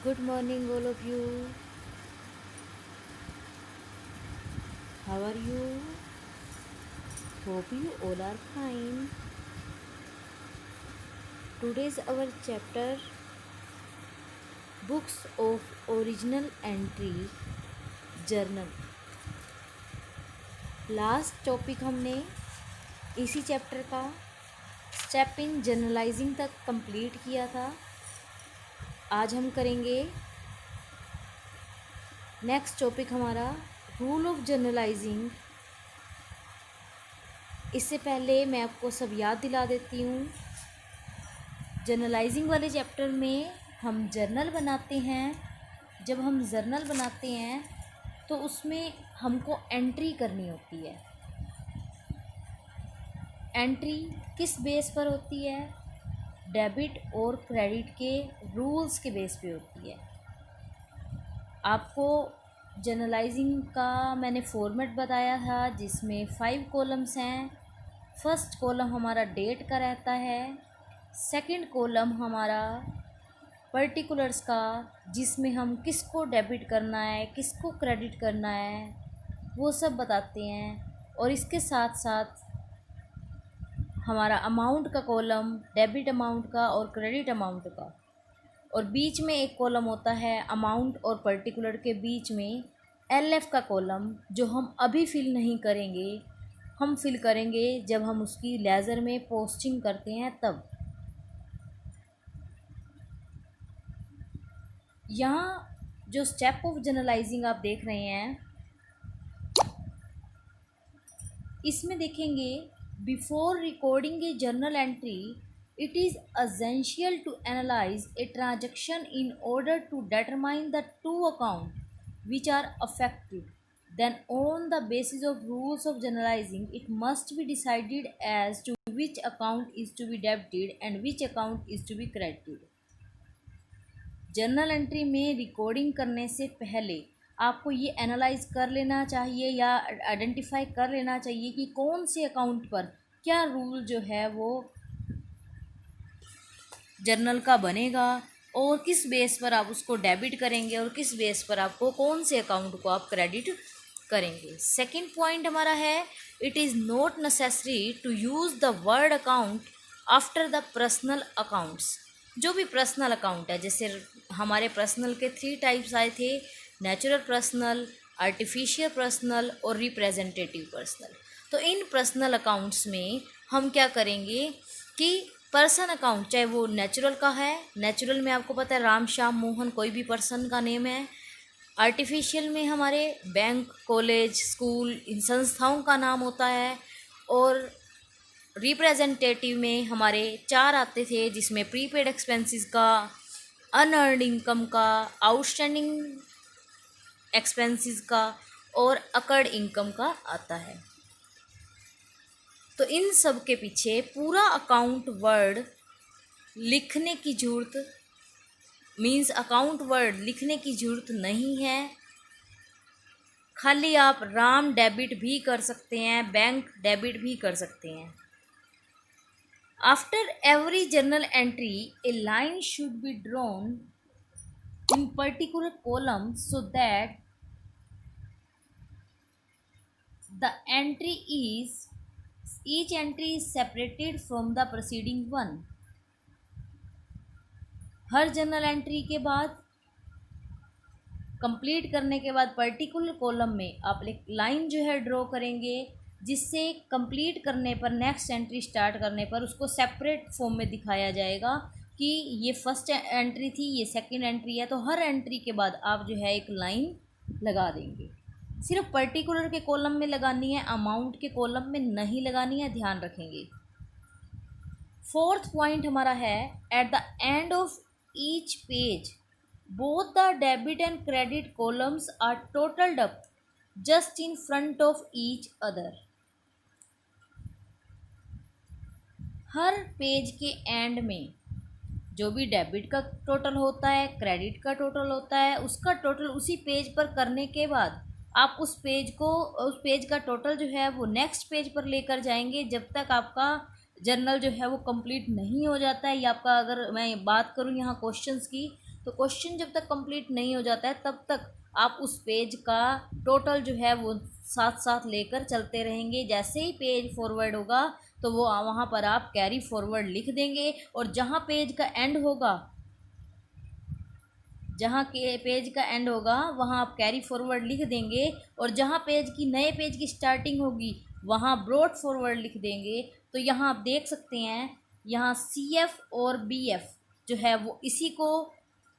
Good morning, all of you. How are you? Hope you all are fine. Today's our chapter Books of Original Entry Journal. Last topic हमने इसी chapter का step in journalising तक complete किया था। आज हम करेंगे next topic हमारा रूल ऑफ जर्नलाइजिंग। इससे पहले मैं आपको सब याद दिला देती हूँ। जर्नलाइजिंग वाले चैप्टर में हम जर्नल बनाते हैं। जब हम जर्नल बनाते हैं तो उसमें हमको एंट्री करनी होती है। एंट्री किस बेस पर होती है? डेबिट और क्रेडिट के रूल्स के बेस पे होती है। आपको जर्नलाइजिंग का मैंने फॉर्मेट बताया था जिसमें 5 कॉलम्स हैं। फर्स्ट कॉलम हमारा डेट का रहता है। सेकंड कॉलम हमारा पर्टिकुलर्स का, जिसमें हम किसको डेबिट करना है किसको क्रेडिट करना है वो सब बताते हैं। और इसके साथ साथ हमारा अमाउंट का कॉलम, डेबिट अमाउंट का और क्रेडिट अमाउंट का। और बीच में एक कॉलम होता है अमाउंट और पर्टिकुलर के बीच में LF का कॉलम, जो हम अभी फिल नहीं करेंगे। हम फिल करेंगे जब हम उसकी लेज़र में पोस्टिंग करते हैं तब। यहाँ जो स्टेप ऑफ जर्नलाइजिंग आप देख रहे हैं, इसमें देखेंगे before recording a journal entry it is essential to analyse a transaction in order to determine the two accounts which are affected. Then on the basis of rules of generalizing it must be decided as to which account is to be debited and which account is to be credited. Journal entry में recording करने से पहले आपको ये analyse कर लेना चाहिए या आइडेंटिफाई कर लेना चाहिए कि कौन से अकाउंट पर क्या रूल जो है वो जर्नल का बनेगा और किस बेस पर आप उसको डेबिट करेंगे और किस बेस पर आपको कौन से अकाउंट को आप क्रेडिट करेंगे। सेकंड पॉइंट हमारा है it is not necessary to use the word account after the personal accounts. जो भी पर्सनल अकाउंट है, जैसे हमारे पर्सनल के 3 टाइप्स आए थे, नेचुरल पर्सनल, आर्टिफिशियल पर्सनल और रिप्रेजेंटेटिव पर्सनल। तो इन पर्सनल अकाउंट्स में हम क्या करेंगे कि पर्सन अकाउंट, चाहे वो नेचुरल का है, नेचुरल में आपको पता है राम श्याम मोहन कोई भी पर्सन का नेम है। आर्टिफिशियल में हमारे बैंक, कॉलेज, स्कूल, इन संस्थाओं का नाम होता है। और रिप्रेजेंटेटिव में हमारे 4 आते थे, जिसमें प्रीपेड एक्सपेंसेस का, अनअर्न्ड इनकम का, आउटस्टैंडिंग एक्सपेंसेस का और अकर्ड इनकम का आता है। तो इन सब के पीछे पूरा अकाउंट वर्ड लिखने की ज़रूरत, मीन्स अकाउंट वर्ड लिखने की ज़रूरत नहीं है। खाली आप राम डेबिट भी कर सकते हैं, बैंक डेबिट भी कर सकते हैं। After every journal entry A line should be drawn in particular column so that the entry is each entry is separated from the preceding one. Her journal entry के बाद, कंप्लीट करने के बाद particular column में आप एक line जो है ड्रॉ करेंगे, जिससे कंप्लीट करने पर, नेक्स्ट एंट्री स्टार्ट करने पर उसको सेपरेट फॉर्म में दिखाया जाएगा कि ये फर्स्ट एंट्री थी, ये सेकंड एंट्री है। तो हर एंट्री के बाद आप जो है एक लाइन लगा देंगे। सिर्फ पर्टिकुलर के कॉलम में लगानी है, अमाउंट के कॉलम में नहीं लगानी है, ध्यान रखेंगे। फोर्थ पॉइंट हमारा है at the end of each page both the debit and credit columns are totalled up just in front of each other. हर पेज के एंड में जो भी डेबिट का टोटल होता है, क्रेडिट का टोटल होता है, उसका टोटल उसी पेज पर करने के बाद आप उस पेज का टोटल जो है वो नेक्स्ट पेज पर लेकर जाएंगे, जब तक आपका जर्नल जो है वो कंप्लीट नहीं हो जाता है। या आपका, अगर मैं बात करूँ यहाँ क्वेश्चंस की, तो क्वेश्चन जब तक कंप्लीट नहीं हो जाता है तब तक आप उस पेज का टोटल जो है वो साथ साथ लेकर चलते रहेंगे। जैसे ही पेज फॉरवर्ड होगा तो वो वहाँ पर आप कैरी फॉरवर्ड लिख देंगे, और जहाँ पेज का एंड होगा, जहाँ के पेज का एंड होगा वहाँ आप कैरी फॉरवर्ड लिख देंगे, और जहाँ पेज की नए पेज की स्टार्टिंग होगी वहाँ ब्रॉड फॉरवर्ड लिख देंगे। तो यहाँ आप देख सकते हैं, यहाँ CF और BF जो है वो इसी को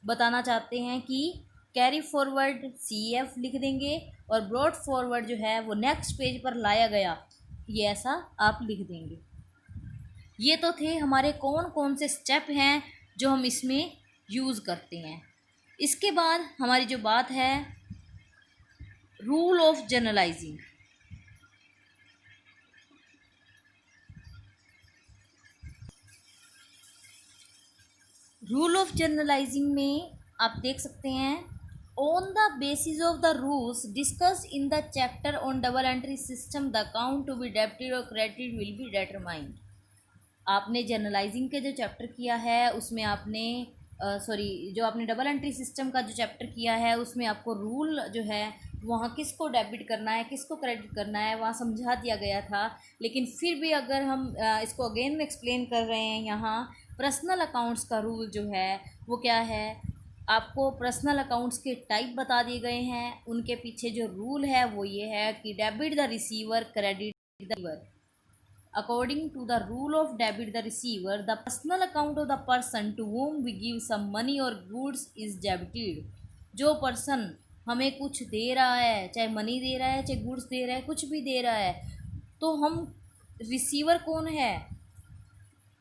बताना चाहते हैं कि कैरी फॉरवर्ड CF लिख देंगे और ब्रॉड फॉरवर्ड जो है वो नेक्स्ट पेज पर लाया गया, ये ऐसा आप लिख देंगे। ये तो थे हमारे कौन कौन से स्टेप हैं जो हम इसमें यूज़ करते हैं। इसके बाद हमारी जो बात है rule of generalising. Rule of generalising में आप देख सकते हैं, on the basis of the rules discussed in the chapter on double entry system the account to be debited और क्रेडिटेड विल बी डिटरमाइंड। आपने जनरलाइजिंग के जो चैप्टर किया है उसमें आपने जो आपने डबल एंट्री सिस्टम का जो चैप्टर किया है उसमें आपको रूल जो है वहाँ किसको डेबिट करना है किसको क्रेडिट करना है वहाँ समझा दिया गया था। लेकिन फिर भी अगर हम इसको अगेन में एक्सप्लेन कर रहे हैं, यहाँ पर्सनल अकाउंट्स का रूल जो है वो क्या है, आपको पर्सनल अकाउंट्स के टाइप बता दिए गए हैं। उनके पीछे जो रूल है वो ये है कि debit the receiver, credit the giver. According to the rule of debit the receiver, the personal account of the person to whom we give some money or goods is debited। जो person हमें कुछ दे रहा है, चाहे money दे रहा है चाहे goods दे रहा है, कुछ भी दे रहा है, तो हम रिसीवर कौन है,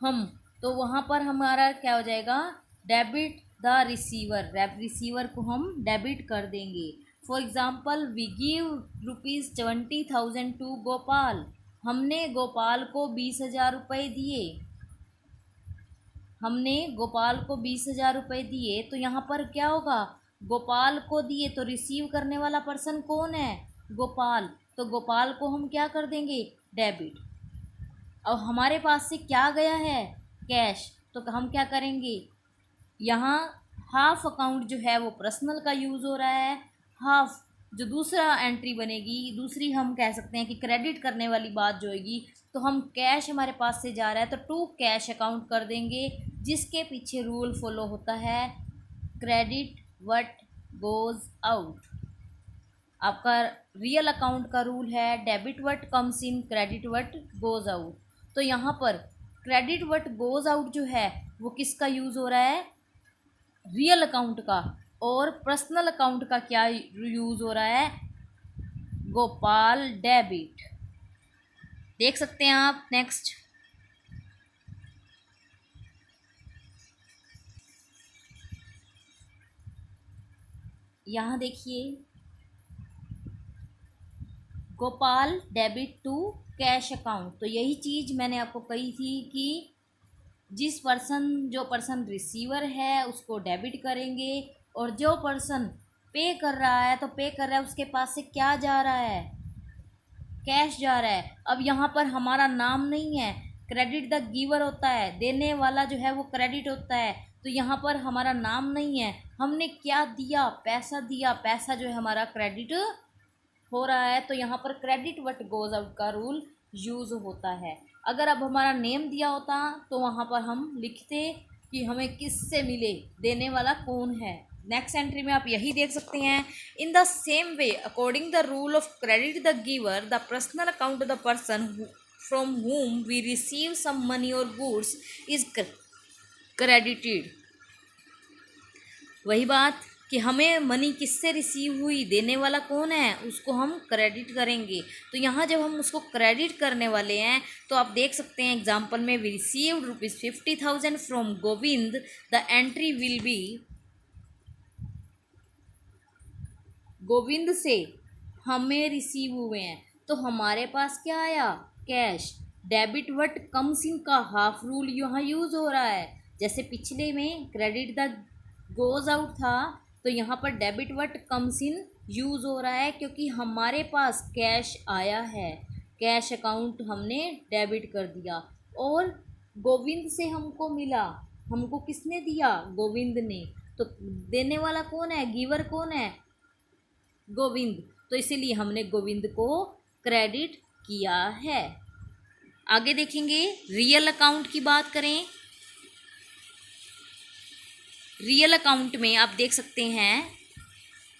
हम, तो वहाँ पर हमारा क्या हो जाएगा, डेबिट द रिसीवर, रिसीवर को हम डेबिट कर देंगे। For example we give ₹20,000 to Gopal, हमने गोपाल को 20,000 रुपये दिए, हमने गोपाल को 20,000 रुपये दिए। तो यहाँ पर क्या होगा, गोपाल को दिए तो रिसीव करने वाला पर्सन कौन है, गोपाल, तो गोपाल को हम क्या कर देंगे, डेबिट। अब हमारे पास से क्या गया है, कैश, तो हम क्या करेंगे, यहाँ हाफ अकाउंट जो है वो पर्सनल का यूज़ हो रहा है, हाफ जो दूसरा एंट्री बनेगी, दूसरी हम कह सकते हैं कि क्रेडिट करने वाली बात जो होगी, तो हम कैश हमारे पास से जा रहा है तो टू कैश अकाउंट कर देंगे, जिसके पीछे रूल फॉलो होता है क्रेडिट व्हाट गोज़ आउट। आपका रियल अकाउंट का रूल है debit what comes in, credit what goes out. तो यहाँ पर क्रेडिट व्हाट गोज़ आउट जो है वो किसका यूज़ हो रहा है, रियल अकाउंट का, और पर्सनल अकाउंट का क्या यूज़ हो रहा है, गोपाल डेबिट। देख सकते हैं आप। नेक्स्ट, यहाँ देखिए, Gopal debit to cash account. तो यही चीज़ मैंने आपको कही थी कि जिस जो पर्सन रिसीवर है उसको डेबिट करेंगे, और जो पर्सन पे कर रहा है तो पे कर रहा है, उसके पास से क्या जा रहा है, कैश जा रहा है। अब यहाँ पर हमारा नाम नहीं है, क्रेडिट द गिवर होता है, देने वाला जो है वो क्रेडिट होता है, तो यहाँ पर हमारा नाम नहीं है, हमने क्या दिया, पैसा दिया, पैसा जो है हमारा क्रेडिट हो रहा है, तो यहाँ पर क्रेडिट व्हाट गोज़ आउट का रूल यूज़ होता है। अगर अब हमारा नेम दिया होता तो वहाँ पर हम लिखते कि हमें किससे मिले, देने वाला कौन है। नेक्स्ट एंट्री में आप यही देख सकते हैं, in the same way according the rule of credit the giver the personal account of the person from whom we receive some money और गुड्स इज क्रेडिटेड। वही बात कि हमें मनी किससे रिसीव हुई, देने वाला कौन है, उसको हम क्रेडिट करेंगे। तो यहाँ जब हम उसको क्रेडिट करने वाले हैं तो आप देख सकते हैं एग्जाम्पल में, we received ₹50,000 from Govind, the entry will be, Govind से हमें रिसीव हुए हैं तो हमारे पास क्या आया, cash. Debit what comes in का हाफ रूल यहाँ यूज़ हो रहा है, जैसे पिछले में क्रेडिट द गोज़ आउट था, तो यहाँ पर debit what comes in use हो रहा है क्योंकि हमारे पास कैश आया है, कैश अकाउंट हमने डेबिट कर दिया। और गोविंद से हमको मिला, हमको किसने दिया, गोविंद ने, तो देने वाला कौन है, गिवर कौन है, गोविंद, तो इसीलिए हमने गोविंद को क्रेडिट किया है। आगे देखेंगे रियल अकाउंट की बात करें। रियल अकाउंट में आप देख सकते हैं,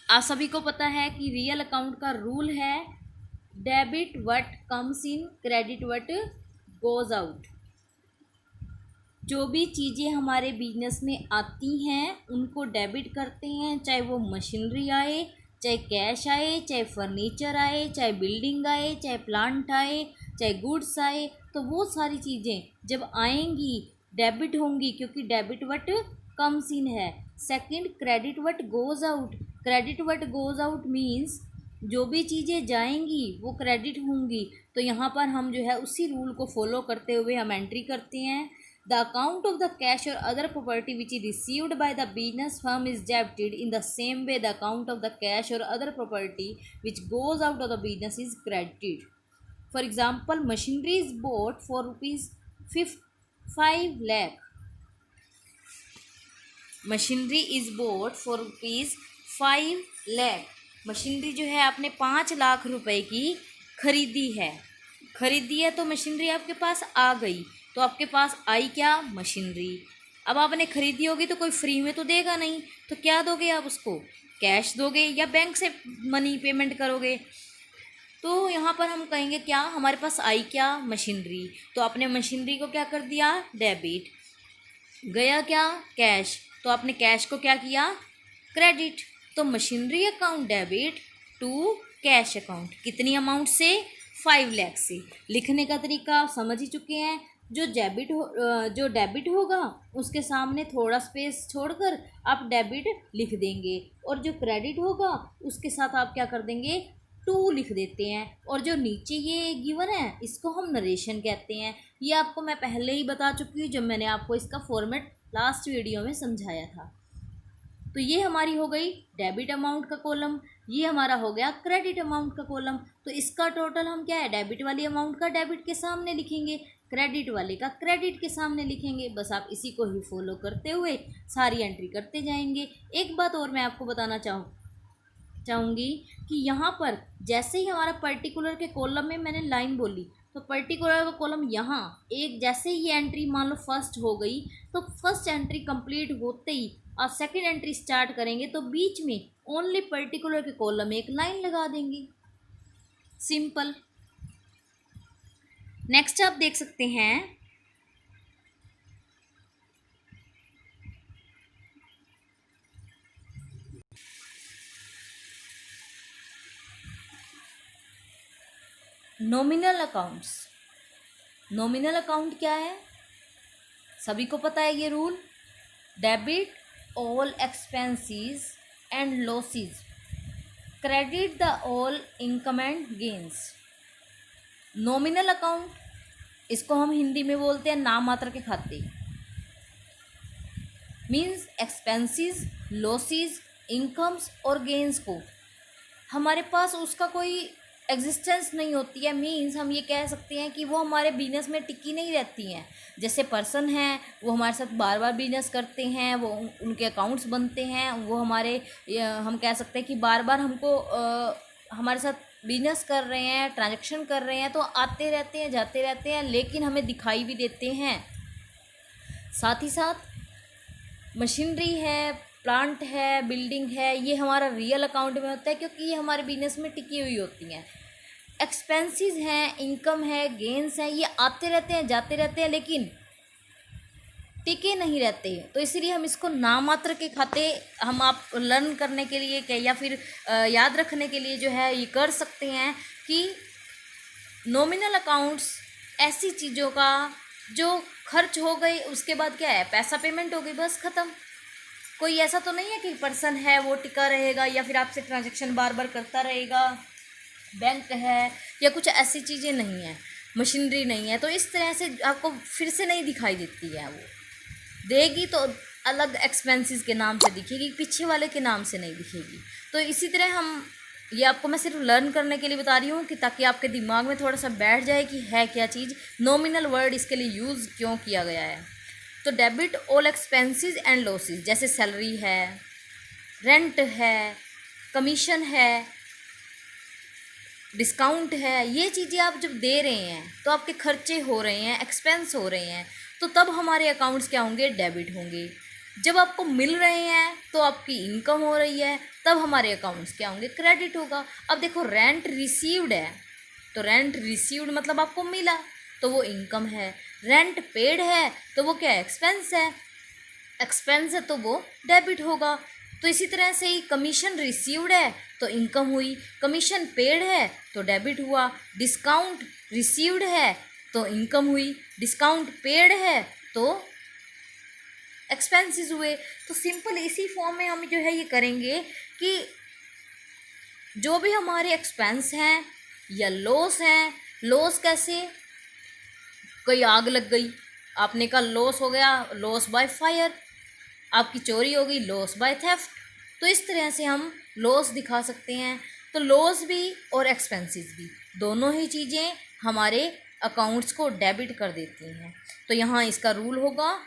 आप सभी को पता है कि रियल अकाउंट का रूल है debit what comes in, credit what goes out. जो भी चीज़ें हमारे बिजनेस में आती हैं उनको डेबिट करते हैं, चाहे वो मशीनरी आए, चाहे कैश आए, चाहे फर्नीचर आए, चाहे बिल्डिंग आए, चाहे प्लांट आए, चाहे गुड्स आए, तो वो सारी चीज़ें जब आएंगी डेबिट होंगी, क्योंकि डेबिट व्हाट कम्स इन है। Second, credit what goes out. Credit what goes out means जो भी चीज़ें जाएंगी वो क्रेडिट होंगी। तो यहाँ पर हम जो है उसी रूल को फॉलो करते हुए हम एंट्री करते हैं। The account of the cash or other property which is received by the business firm is debited. In the same way, the account of the cash or other property which goes out of the business is credited. For example, machinery is bought for rupees 5 lakh. Machinery is bought for rupees 5 lakh. Machinery जो है आपने 5 लाख रुपए की खरीदी है तो machinery आपके पास आ गई, तो आपके पास आई क्या, मशीनरी। अब आपने खरीदी होगी तो कोई फ्री में तो देगा नहीं, तो क्या दोगे आप उसको, कैश दोगे या बैंक से मनी पेमेंट करोगे। तो यहाँ पर हम कहेंगे क्या, हमारे पास आई क्या, मशीनरी, तो आपने मशीनरी को क्या कर दिया, डेबिट। गया क्या, कैश, तो आपने कैश को क्या किया, क्रेडिट। तो machinery account debit to cash account, कितनी अमाउंट से, 5 लाख से। लिखने का तरीका आप समझ ही चुके हैं। जो डेबिट होगा उसके सामने थोड़ा स्पेस छोड़कर आप डेबिट लिख देंगे, और जो क्रेडिट होगा उसके साथ आप क्या कर देंगे, टू लिख देते हैं। और जो नीचे ये गिवन है इसको हम नरेशन कहते हैं। ये आपको मैं पहले ही बता चुकी हूँ जब मैंने आपको इसका फॉर्मेट लास्ट वीडियो में समझाया था। तो ये हमारी हो गई डेबिट अमाउंट का कॉलम, ये हमारा हो गया क्रेडिट अमाउंट का कॉलम। तो इसका टोटल हम क्या है, डेबिट वाली अमाउंट का डेबिट के सामने लिखेंगे, क्रेडिट वाले का क्रेडिट के सामने लिखेंगे। बस आप इसी को ही फॉलो करते हुए सारी एंट्री करते जाएंगे। एक बात और मैं आपको बताना चाहूँगी कि यहाँ पर जैसे ही हमारा पर्टिकुलर के कॉलम में मैंने लाइन बोली, तो पर्टिकुलर का कॉलम यहाँ एक, जैसे ही ये एंट्री मान लो फर्स्ट हो गई, तो फर्स्ट एंट्री कंप्लीट होते ही आप सेकंड एंट्री स्टार्ट करेंगे, तो बीच में ओनली पर्टिकुलर के कॉलम में एक लाइन लगा देंगे, सिंपल। नेक्स्ट आप देख सकते हैं नॉमिनल अकाउंट्स। नॉमिनल अकाउंट क्या है, सभी को पता है ये rule, debit all expenses and losses, credit the all income and gains. Nominal account, इसको हम हिंदी में बोलते हैं नाम मात्र के खाते। मीन्स एक्सपेंसेस, लॉसेस, इनकम्स और गेन्स को हमारे पास उसका कोई एग्जिस्टेंस नहीं होती है। मीन्स हम ये कह सकते हैं कि वो हमारे बिजनेस में टिकी नहीं रहती हैं। जैसे पर्सन हैं वो हमारे साथ बार बार बिजनेस करते हैं, वो उनके अकाउंट्स बनते हैं, वो हमारे हम कह सकते हैं कि बार बार हमको हमारे साथ बिजनेस कर रहे हैं, ट्रांजैक्शन कर रहे हैं, तो आते रहते हैं जाते रहते हैं, लेकिन हमें दिखाई भी देते हैं। साथ ही साथ मशीनरी है, प्लांट है, बिल्डिंग है, ये हमारा रियल अकाउंट में होता है क्योंकि ये हमारे बिजनेस में टिकी हुई होती हैं। एक्सपेंसेस हैं, इनकम है, गेन्स हैं, ये आते रहते हैं जाते रहते हैं लेकिन टिके नहीं रहते। तो इसीलिए हम इसको नाम मात्र के खाते हम आप लर्न करने के लिए या फिर याद रखने के लिए जो है ये कर सकते हैं कि नॉमिनल अकाउंट्स ऐसी चीज़ों का जो खर्च हो गई उसके बाद क्या है, पैसा पेमेंट हो गई, बस ख़त्म। कोई ऐसा तो नहीं है कि पर्सन है वो टिका रहेगा या फिर आपसे ट्रांजैक्शन बार बार करता रहेगा, बैंक है या कुछ ऐसी चीज़ें नहीं है, मशीनरी नहीं है। तो इस तरह से आपको फिर से नहीं दिखाई देती है, वो देगी तो अलग एक्सपेंसेस के नाम से दिखेगी, पीछे वाले के नाम से नहीं दिखेगी। तो इसी तरह हम ये आपको मैं सिर्फ लर्न करने के लिए बता रही हूँ कि ताकि आपके दिमाग में थोड़ा सा बैठ जाए कि है क्या चीज़, नॉमिनल वर्ड इसके लिए यूज़ क्यों किया गया है। तो debit all expenses and losses, जैसे सैलरी है, रेंट है, कमीशन है, डिस्काउंट है, ये चीज़ें आप जब दे रहे हैं तो आपके खर्चे हो रहे हैं, एक्सपेंस हो रहे हैं, तो तब हमारे अकाउंट्स क्या होंगे, डेबिट होंगे। जब आपको मिल रहे हैं तो आपकी इनकम हो रही है, तब हमारे अकाउंट्स क्या होंगे, क्रेडिट होगा। अब देखो रेंट रिसीव्ड है, तो रेंट रिसीव्ड मतलब आपको मिला, तो वो इनकम है। रेंट पेड है तो वो क्या है, एक्सपेंस है। एक्सपेंस है तो वो डेबिट होगा। तो इसी तरह से ही कमीशन रिसीव्ड है तो इनकम हुई, कमीशन पेड है तो डेबिट हुआ, डिस्काउंट रिसीव्ड है तो इनकम हुई, डिस्काउंट पेड है तो एक्सपेंसेस हुए। तो सिंपल इसी फॉर्म में हम जो है ये करेंगे कि जो भी हमारे एक्सपेंस हैं या लॉस हैं, लॉस कैसे, कोई आग लग गई, आपने कहा लॉस हो गया, लॉस बाय फायर, आपकी चोरी हो गई, लॉस बाय थेफ्ट। तो इस तरह से हम लॉस दिखा सकते हैं। तो लॉस भी और एक्सपेंसेस भी दोनों ही चीज़ें हमारे अकाउंट्स को डेबिट कर देती हैं। तो यहाँ इसका रूल होगा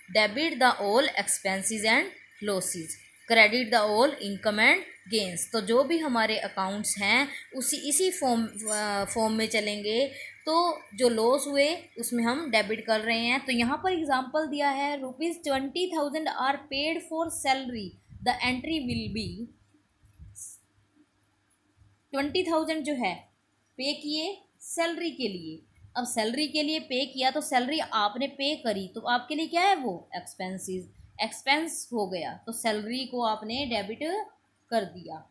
debit the all expenses and losses, credit the all income and gains. तो जो भी हमारे अकाउंट्स हैं इसी फॉर्म में चलेंगे। तो जो लॉस हुए उसमें हम डेबिट कर रहे हैं। तो यहाँ पर एग्जांपल दिया है ₹20,000 are paid for salary, the entry will be 20,000 जो है पे किए सैलरी के लिए। अब सैलरी के लिए पे किया तो सैलरी आपने पे करी, तो आपके लिए क्या है, वो एक्सपेंसेस, एक्सपेंस हो गया, तो सैलरी को आपने डेबिट कर दिया।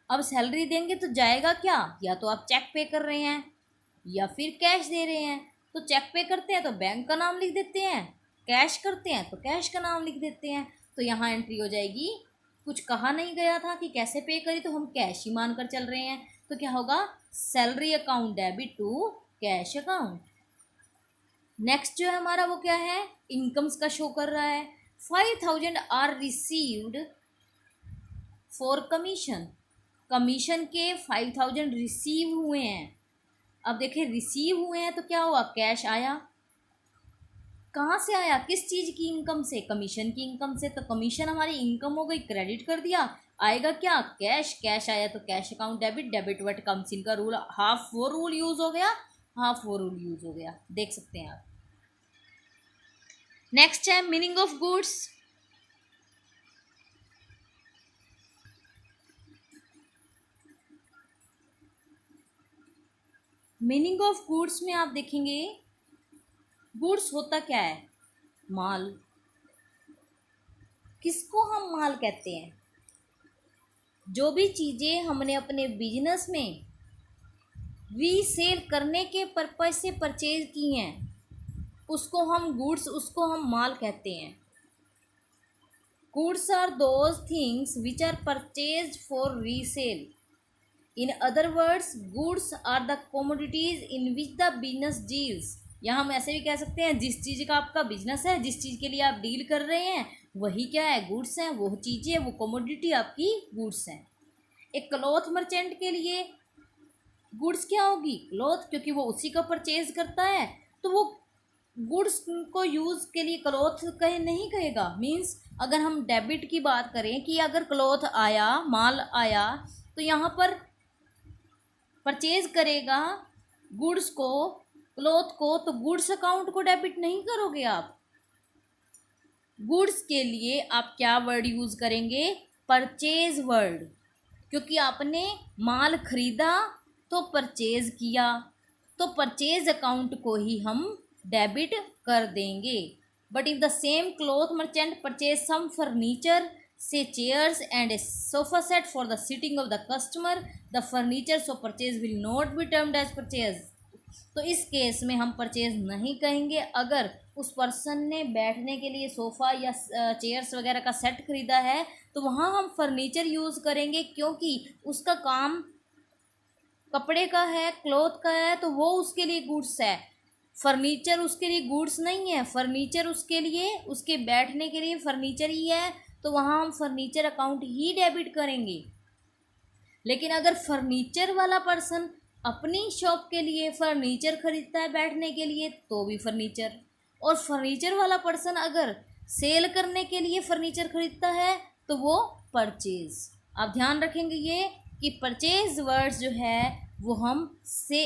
अब सैलरी देंगे तो जाएगा क्या, या तो आप चेक पे कर रहे हैं या फिर कैश दे रहे हैं। तो चेक पे करते हैं तो बैंक का नाम लिख देते हैं, कैश करते हैं तो कैश का नाम लिख देते हैं। तो यहाँ एंट्री हो जाएगी, कुछ कहा नहीं गया था कि कैसे पे करी, तो हम कैश ही मानकर चल रहे हैं। तो क्या होगा, salary account debit to cash account. Next जो है हमारा वो क्या है, इनकम्स का शो कर रहा है। 5,000 are received for commission, commission के 5,000 रिसीव हुए हैं। अब देखिए रिसीव हुए हैं तो क्या हुआ, कैश आया। कहाँ से आया, किस चीज़ की इनकम से, कमीशन की इनकम से। तो कमीशन हमारी इनकम हो गई, क्रेडिट कर दिया, आएगा क्या, कैश, कैश आया तो cash account debit, debit what comes in का रूल, हाफ वो रूल यूज़ हो गया, हाफ वो रूल यूज़ हो गया, देख सकते हैं आप। नेक्स्ट है meaning of goods. Meaning of goods में आप देखेंगे गुड्स होता क्या है, माल। किसको हम माल कहते हैं, जो भी चीज़ें हमने अपने बिजनेस में रीसेल करने के पर्पज से परचेज की हैं उसको हम गुड्स, उसको हम माल कहते हैं। Goods are those things which are purchase for resale. In other words goods are the commodities in which the business deals. या हम ऐसे भी कह सकते हैं जिस चीज़ का आपका बिजनेस है, जिस चीज़ के लिए आप डील कर रहे हैं वही क्या है, गुड्स हैं, वो चीज़ें, वो कमोडिटी आपकी गुड्स हैं। एक क्लॉथ मर्चेंट के लिए गुड्स क्या होगी, क्लॉथ, क्योंकि वो उसी का परचेज करता है, तो वो गुड्स को यूज़ के लिए क्लॉथ कहे नहीं कहेगा। मीन्स अगर हम डेबिट की बात करें कि अगर क्लॉथ आया, माल आया, तो यहाँ पर परचेज करेगा गुड्स को, क्लॉथ को, तो गुड्स अकाउंट को डेबिट नहीं करोगे आप। गुड्स के लिए आप क्या वर्ड यूज़ करेंगे, परचेज वर्ड, क्योंकि आपने माल खरीदा तो परचेज किया, तो परचेज अकाउंट को ही हम डेबिट कर देंगे। But if the same cloth merchant purchase some furniture, say chairs and a sofa set for the sitting of the customer, the furniture so purchase will not be termed as purchase। तो इस case में हम purchase नहीं कहेंगे। अगर उस person ने बैठने के लिए सोफ़ा या चेयर्स वगैरह का सेट खरीदा है तो वहाँ हम फर्नीचर यूज़ करेंगे, क्योंकि उसका काम कपड़े का है, क्लॉथ का है, तो वो उसके लिए गुड्स है। फर्नीचर उसके लिए गुड्स नहीं है, फर्नीचर उसके लिए, उसके बैठने के लिए फर्नीचर ही है, तो वहाँ हम फर्नीचर अकाउंट ही डेबिट करेंगे। लेकिन अगर फर्नीचर वाला पर्सन अपनी शॉप के लिए फर्नीचर खरीदता है बैठने के लिए, तो भी फर्नीचर, और फर्नीचर वाला पर्सन अगर सेल करने के लिए फर्नीचर खरीदता है तो वो परचेज। आप ध्यान रखेंगे ये कि परचेज वर्ड्स जो है वो हम से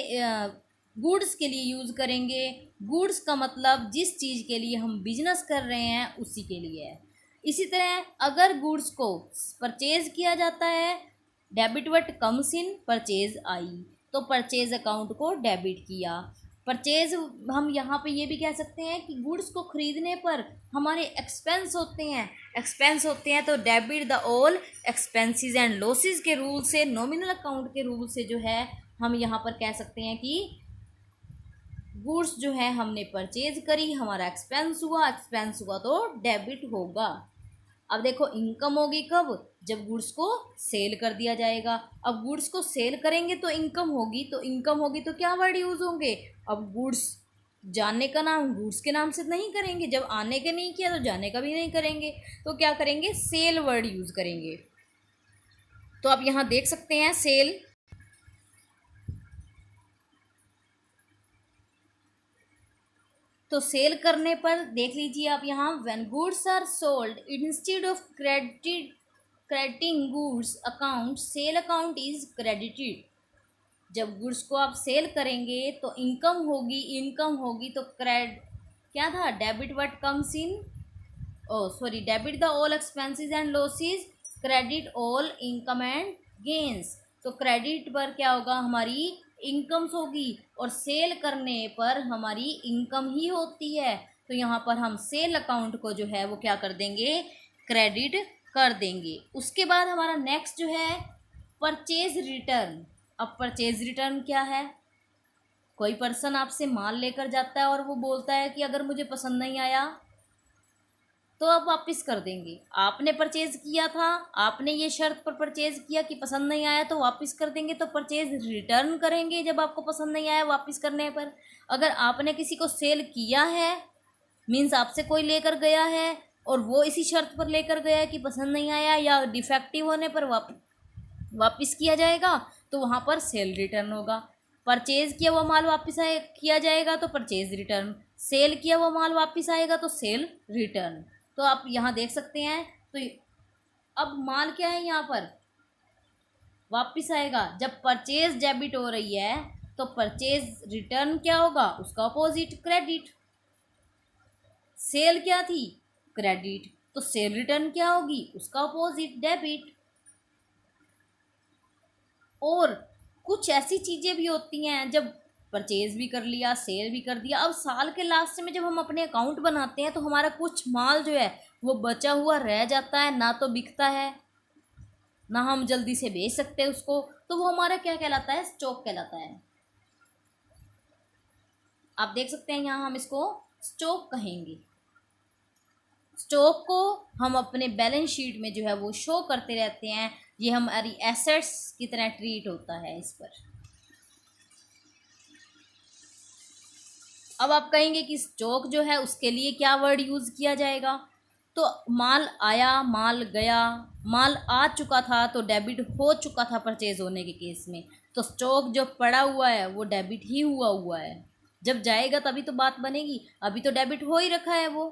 गुड्स के लिए यूज़ करेंगे। गुड्स का मतलब जिस चीज़ के लिए हम बिजनेस कर रहे हैं उसी के लिए है। इसी तरह अगर गुड्स को परचेज किया जाता है, debit word comes in purchase आई, तो परचेज अकाउंट को डेबिट किया। परचेज हम यहाँ पे ये भी कह सकते हैं कि गुड्स को खरीदने पर हमारे एक्सपेंस होते हैं तो debit the all expenses and losses के रूल से, नॉमिनल अकाउंट के रूल से जो है हम यहाँ पर कह सकते हैं कि गुड्स जो है हमने परचेज करी, हमारा एक्सपेंस हुआ तो डेबिट होगा। अब देखो इनकम होगी कब, जब गुड्स को सेल कर दिया जाएगा। अब गुड्स को सेल करेंगे तो इनकम होगी, तो क्या वर्ड यूज़ होंगे। अब गुड्स जाने का नाम गुड्स के नाम से नहीं करेंगे, जब आने के नहीं किया तो जाने का भी नहीं करेंगे, तो क्या करेंगे, सेल वर्ड यूज़ करेंगे। तो आप यहाँ देख सकते हैं सेल। तो सेल करने पर देख लीजिए आप यहाँ, when goods are sold instead of crediting goods account, sale account is credited. जब गुड्स को आप सेल करेंगे तो इनकम होगी तो क्या था, debit what comes in, debit the all expenses and losses, credit all income and gains. तो क्रेडिट पर क्या होगा, हमारी इनकम्स होगी, और सेल करने पर हमारी इनकम ही होती है, तो यहाँ पर हम सेल अकाउंट को जो है वो क्या कर देंगे, क्रेडिट कर देंगे। उसके बाद हमारा नेक्स्ट जो है परचेज रिटर्न। अब परचेज रिटर्न क्या है, कोई पर्सन आपसे माल लेकर जाता है और वो बोलता है कि अगर मुझे पसंद नहीं आया तो आप वापस कर देंगे। आपने परचेज किया था, आपने ये शर्त पर परचेज किया कि पसंद नहीं आया तो वापस कर देंगे, तो परचेज रिटर्न करेंगे जब आपको पसंद नहीं आया वापस करने पर। अगर आपने किसी को सेल किया है, मीन्स आपसे कोई लेकर गया है और वो इसी शर्त पर लेकर गया है कि पसंद नहीं आया या डिफेक्टिव होने पर वापस किया जाएगा, तो वहाँ पर सेल रिटर्न होगा। परचेज किया हुआ माल वापस किया जाएगा तो परचेज रिटर्न, सेल किया हुआ माल वापस आएगा तो सेल रिटर्न। तो आप यहाँ देख सकते हैं। तो अब माल क्या है यहाँ पर, वापस आएगा। जब परचेज डेबिट हो रही है तो परचेज रिटर्न क्या होगा, उसका अपोजिट क्रेडिट। सेल क्या थी, क्रेडिट, तो सेल रिटर्न क्या होगी, उसका अपोजिट डेबिट। और कुछ ऐसी चीज़ें भी होती हैं, जब परचेज भी कर लिया, सेल भी कर दिया, अब साल के लास्ट में जब हम अपने अकाउंट बनाते हैं तो हमारा कुछ माल जो है वो बचा हुआ रह जाता है, ना तो बिकता है ना हम जल्दी से बेच सकते हैं उसको, तो वो हमारा क्या कहलाता है, स्टॉक कहलाता है। आप देख सकते हैं यहाँ हम इसको स्टॉक कहेंगे। स्टॉक को हम अपने बैलेंस शीट में जो है वो शो करते रहते हैं, ये हमारी एसेट्स की तरह ट्रीट होता है इस पर। अब आप कहेंगे कि स्टॉक जो है उसके लिए क्या वर्ड यूज़ किया जाएगा, तो माल आया, माल गया, माल आ चुका था तो डेबिट हो चुका था परचेज होने के केस में, तो स्टॉक जो पड़ा हुआ है वो डेबिट ही हुआ है। जब जाएगा तभी तो बात बनेगी, अभी तो डेबिट हो ही रखा है वो।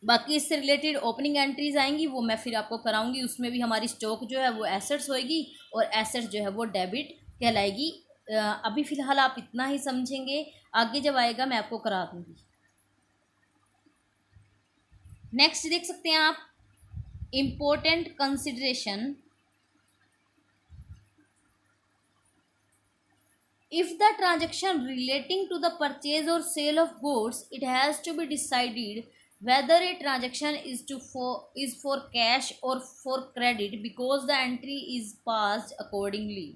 बाकी इससे रिलेटेड ओपनिंग एंट्रीज आएंगी, वो मैं फिर आपको कराऊंगी, उसमें भी हमारी स्टॉक जो है वो एसेट्स होएगी और एसेट्स जो है वो डेबिट कहलाएगी। अभी फ़िलहाल आप इतना ही समझेंगे, आगे जब आएगा मैं आपको करा दूंगी। नेक्स्ट देख सकते हैं आप, important consideration. If the transaction relating to the purchase or sale of goods, it has to be decided whether a transaction is for cash or for credit because the entry is passed accordingly.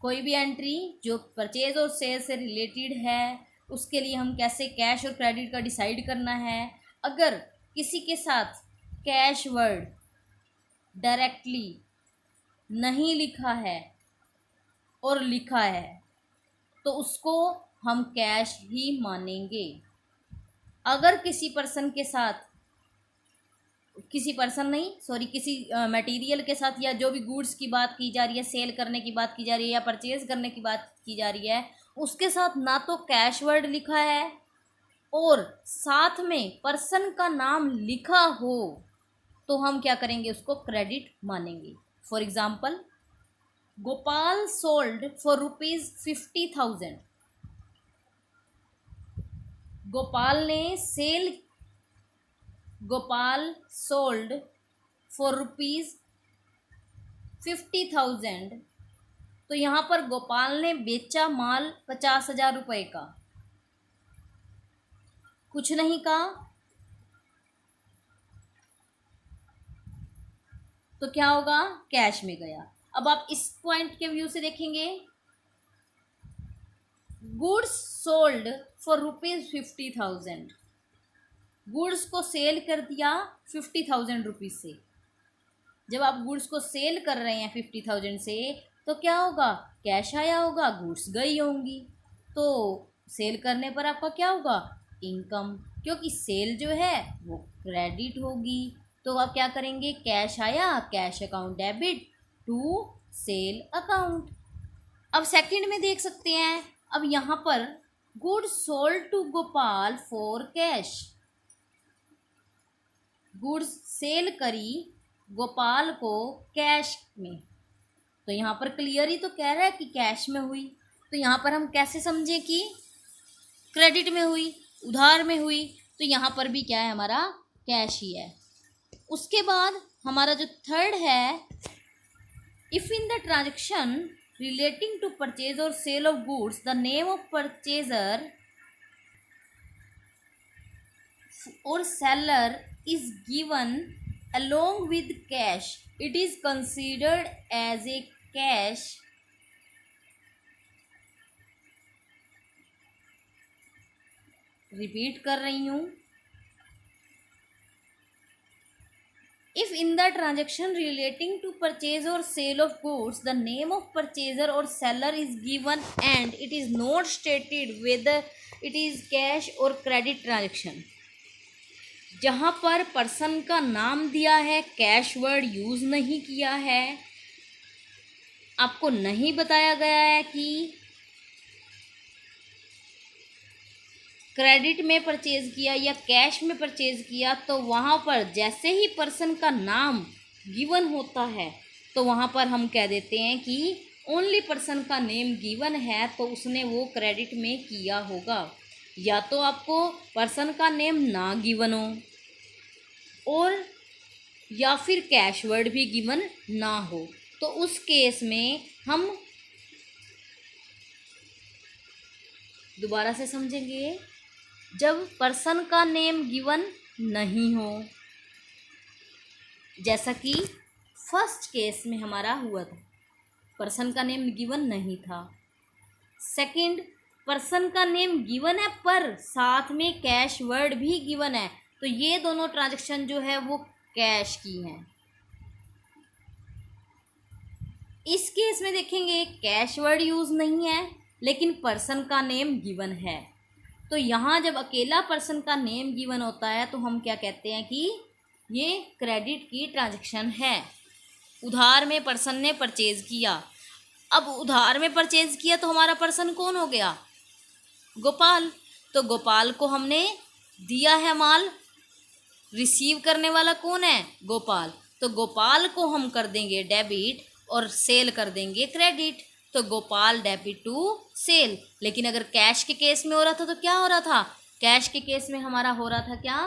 कोई भी entry जो purchase और cell से related है उसके लिए हम कैसे कैश और क्रेडिट का डिसाइड करना है। अगर किसी के साथ कैश वर्ड डायरेक्टली नहीं लिखा है और लिखा है तो उसको हम कैश ही मानेंगे। अगर किसी मटेरियल के साथ या जो भी गुड्स की बात की जा रही है, सेल करने की बात की जा रही है या परचेज करने की बात की जा रही है, उसके साथ ना तो कैश वर्ड लिखा है और साथ में पर्सन का नाम लिखा हो, तो हम क्या करेंगे, उसको क्रेडिट मानेंगे। For example, Gopal sold for ₹50,000। Gopal sold for ₹50,000। तो यहाँ पर गोपाल ने बेचा माल 50,000 रुपये का, कुछ नहीं कहा, तो क्या होगा, कैश में गया। अब आप इस पॉइंट के व्यू से देखेंगे, गुड्स सोल्ड फॉर ₹50,000। गुड्स को सेल कर दिया 50,000 रुपीज़ से। जब आप गुड्स को सेल कर रहे हैं 50,000 से, तो क्या होगा, कैश आया होगा, गुड्स गई होंगी, तो सेल करने पर आपका क्या होगा, इनकम, क्योंकि सेल जो है वो क्रेडिट होगी। तो आप क्या करेंगे, कैश आया, cash account debit to sale account. अब सेकंड में देख सकते हैं, अब यहाँ पर goods sold to Gopal for cash, goods sale करी गोपाल को कैश में, तो यहाँ पर क्लियर ही तो कह रहा है कि कैश में हुई। तो यहाँ पर हम कैसे समझे कि क्रेडिट में हुई, उधार में हुई, तो यहाँ पर भी क्या है, हमारा कैश ही है। उसके बाद हमारा जो थर्ड है, if in the transaction relating to purchase और sale of goods the name of purchaser और seller is given along with cash, it is considered as a cash। Repeat कर रही हूँ, if in the transaction relating to purchase or sale of goods the name of purchaser or seller is given and it is not stated whether it is cash or credit transaction, जहाँ पर person का नाम दिया है, cash word use नहीं किया है, आपको नहीं बताया गया है कि क्रेडिट में परचेज किया या कैश में परचेज किया, तो वहाँ पर जैसे ही पर्सन का नाम गिवन होता है, तो वहाँ पर हम कह देते हैं कि ओनली पर्सन का नेम गिवन है, तो उसने वो क्रेडिट में किया होगा। या तो आपको पर्सन का नेम ना गिवन हो और या फिर कैश वर्ड भी गिवन ना हो, तो उस केस में हम दोबारा से समझेंगे, जब पर्सन का नेम गिवन नहीं हो, जैसा कि फर्स्ट केस में हमारा हुआ था, पर्सन का नेम गिवन नहीं था। सेकंड, पर्सन का नेम गिवन है पर साथ में कैश वर्ड भी गिवन है, तो ये दोनों ट्रांजैक्शन जो है वो कैश की हैं। इस केस में देखेंगे कैश वर्ड यूज़ नहीं है लेकिन पर्सन का नेम गिवन है, तो यहाँ जब अकेला पर्सन का नेम गिवन होता है तो हम क्या कहते हैं कि ये क्रेडिट की ट्रांजैक्शन है। उधार में पर्सन ने परचेज किया, अब उधार में परचेज किया तो हमारा पर्सन कौन हो गया, गोपाल। तो गोपाल को हमने दिया है माल, रिसीव करने वाला कौन है, गोपाल। तो गोपाल को हम कर देंगे डेबिट और सेल कर देंगे क्रेडिट, तो गोपाल डेबिट टू सेल। लेकिन अगर कैश के केस में हो रहा था तो क्या हो रहा था, कैश के केस में हमारा हो रहा था क्या,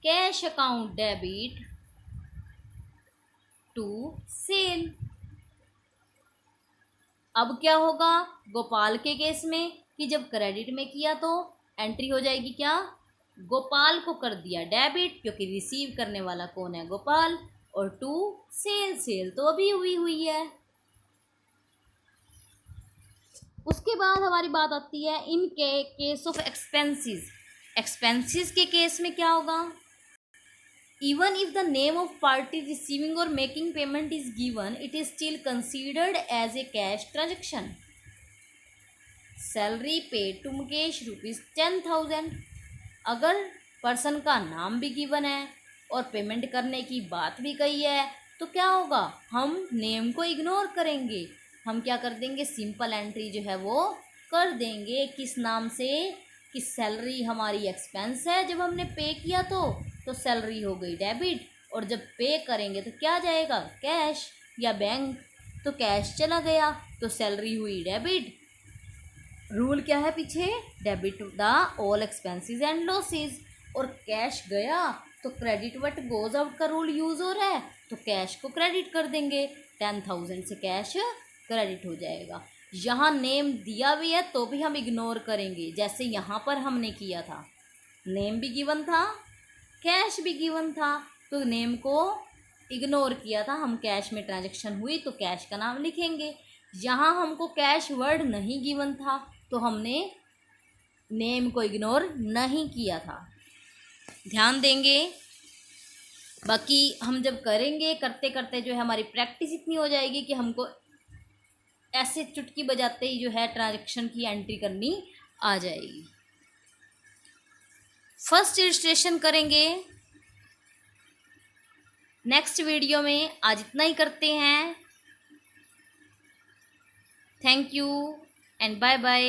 cash account debit to sale. अब क्या होगा गोपाल के केस में कि जब क्रेडिट में किया तो एंट्री हो जाएगी क्या, गोपाल को कर दिया डेबिट क्योंकि रिसीव करने वाला कौन है, गोपाल, और टू सेल, सेल तो अभी हुई है। उसके बाद हमारी बात आती है in case of expenses. Expenses के केस में क्या होगा, even if the name of party receiving और making payment is given it is still considered as a cash transaction. Salary paid to Mukesh ₹10,000, अगर पर्सन का नाम भी गिवन है और पेमेंट करने की बात भी कही है तो क्या होगा, हम नेम को इग्नोर करेंगे, हम क्या कर देंगे, सिंपल एंट्री जो है वो कर देंगे किस नाम से, कि सैलरी हमारी एक्सपेंस है, जब हमने पे किया तो सैलरी हो गई डेबिट, और जब पे करेंगे तो क्या जाएगा, कैश या बैंक, तो कैश चला गया तो सैलरी हुई डेबिट। रूल क्या है पीछे, debit the all expenses and losses, और कैश गया तो क्रेडिट वट गोज आउट का रूल यूज़ हो रहा है, तो कैश को क्रेडिट कर देंगे, 10,000 से कैश क्रेडिट हो जाएगा। यहाँ नेम दिया भी है तो भी हम इग्नोर करेंगे, जैसे यहाँ पर हमने किया था, नेम भी गिवन था, कैश भी गिवन था, तो नेम को इग्नोर किया था हम, कैश में ट्रांजैक्शन हुई तो कैश का नाम लिखेंगे। यहाँ हमको कैश वर्ड नहीं गिवन था तो हमने नेम को इग्नोर नहीं किया था, ध्यान देंगे। बाकी हम जब करेंगे, करते करते जो है हमारी प्रैक्टिस इतनी हो जाएगी कि हमको ऐसे चुटकी बजाते ही जो है ट्रांजैक्शन की एंट्री करनी आ जाएगी। फर्स्ट इलस्ट्रेशन करेंगे नेक्स्ट वीडियो में, आज इतना ही करते हैं। Thank you and bye bye.